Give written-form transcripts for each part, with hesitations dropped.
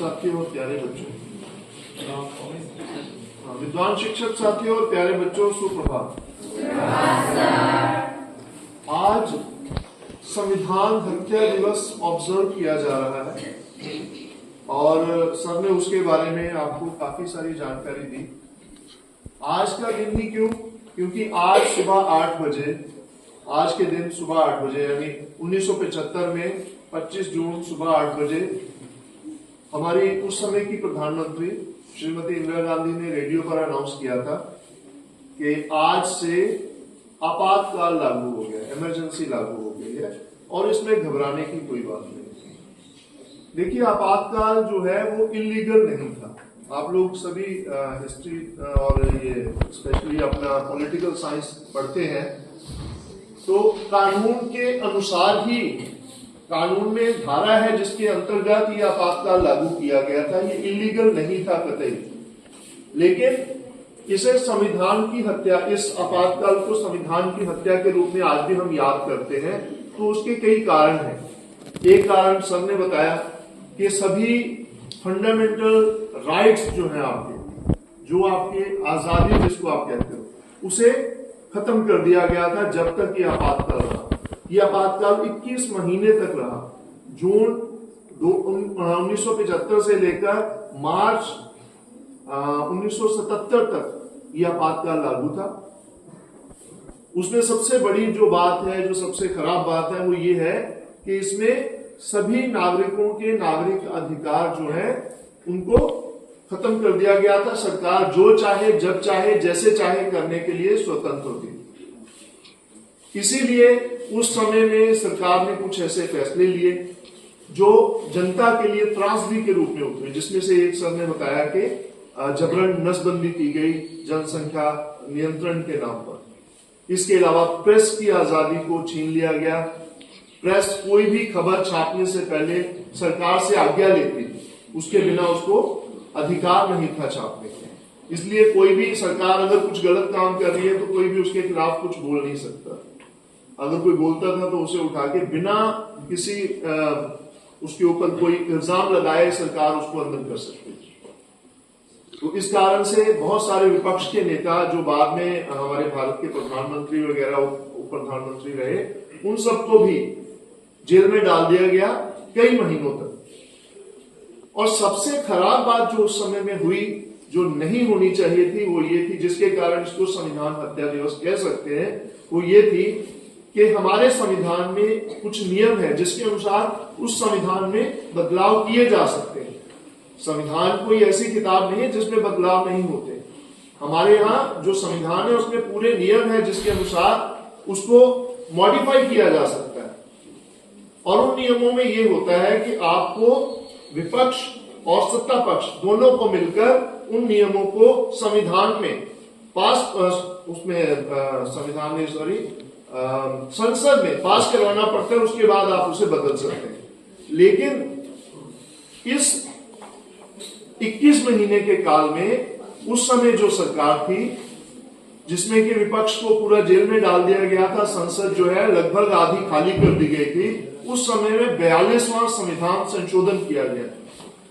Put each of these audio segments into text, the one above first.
साथियों और प्यारे बच्चों, विद्वान शिक्षक साथियों और प्यारे बच्चों, सुप्रभात। आज संविधान हत्या दिवस ऑब्जर्व किया जा रहा है और सर ने उसके बारे में आपको काफी सारी जानकारी दी। आज का दिन ही क्यों? क्योंकि आज सुबह 8 बजे, आज के दिन सुबह 8 बजे यानी 1975 में 25 जून सुबह 8 बजे हमारी उस समय की प्रधानमंत्री श्रीमती इंदिरा गांधी ने रेडियो पर अनाउंस किया था कि आज से आपातकाल लागू हो गया, इमरजेंसी लागू हो गई है और इसमें घबराने की कोई बात नहीं। देखिए, आपातकाल जो है वो इलीगल नहीं था। आप लोग सभी हिस्ट्री और ये स्पेशली अपना पॉलिटिकल साइंस पढ़ते हैं तो कानून के अनुसार ही, कानून में धारा है जिसके अंतर्गत ये आपातकाल लागू किया गया था, ये इलीगल नहीं था कतई। लेकिन इसे संविधान की हत्या, इस आपातकाल को संविधान की हत्या के रूप में आज भी हम याद करते हैं। तो उसके कई कारण हैं। एक कारण सर ने बताया कि सभी फंडामेंटल राइट्स जो है आपके, जो आपके आजादी जिसको आप कहते हो, उसे खत्म कर दिया गया था जब तक ये आपातकाल रहा। ये आपातकाल 21 महीने तक रहा। जून 1975 से लेकर मार्च 1977 तक ये आपातकाल लागू था। उसमें सबसे बड़ी जो बात है, जो सबसे खराब बात है, वो ये है कि इसमें सभी नागरिकों के नागरिक अधिकार जो है उनको खत्म कर दिया गया था। सरकार जो चाहे, जब चाहे, जैसे चाहे करने के लिए स्वतंत्र थी। इसीलिए उस समय में सरकार ने कुछ ऐसे फैसले लिए जो जनता के लिए त्रासदी के रूप में उतरे, जिसमें से एक सर ने बताया कि जबरन नसबंदी की गई जनसंख्या नियंत्रण के नाम पर। इसके अलावा प्रेस की आजादी को छीन लिया गया। प्रेस कोई भी खबर छापने से पहले सरकार से आज्ञा लेती थी, उसके बिना उसको अधिकार नहीं था छापने का। इसलिए कोई भी सरकार अगर कुछ गलत काम कर रही है तो कोई भी उसके खिलाफ कुछ बोल नहीं सकता। अगर कोई बोलता था तो उसे उठा के बिना किसी उसके ऊपर कोई इल्जाम लगाए सरकार उसको अंदर कर सकती थी। तो इस कारण से बहुत सारे विपक्ष के नेता जो बाद में हमारे भारत के प्रधानमंत्री वगैरह उप प्रधानमंत्री रहे, उन सबको भी जेल में डाल दिया गया कई महीनों तक। और सबसे खराब बात जो उस समय में हुई, जो नहीं होनी चाहिए थी, वो ये थी, जिसके कारण इसको संविधान हत्या दिवस कह सकते हैं, वो ये थी कि हमारे संविधान में कुछ नियम है जिसके अनुसार उस संविधान में बदलाव किए जा सकते हैं। संविधान कोई ऐसी किताब नहीं है जिसमें बदलाव नहीं होते। हमारे यहाँ जो संविधान है उसमें पूरे नियम है जिसके अनुसार उसको मॉडिफाई किया जा सकता है। और उन नियमों में ये होता है कि आपको विपक्ष और सत्ता पक्ष दोनों को मिलकर उन नियमों को संविधान में पास, उसमें संविधान में संसद में पास करवाना पड़ता है। उसके बाद आप उसे बदल सकते हैं। लेकिन इस 21 महीने के काल में उस समय जो सरकार थी, जिसमें कि विपक्ष को पूरा जेल में डाल दिया गया था, संसद जो है लगभग आधी खाली कर दी गई थी, उस समय में 42वां संविधान संशोधन किया गया,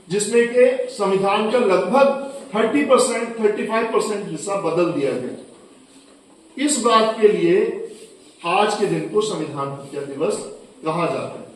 जिसमें के संविधान का लगभग 30%, 35% हिस्सा बदल दिया गया। इस बात के लिए आज के दिन को संविधान हत्या दिवस कहा जाता है।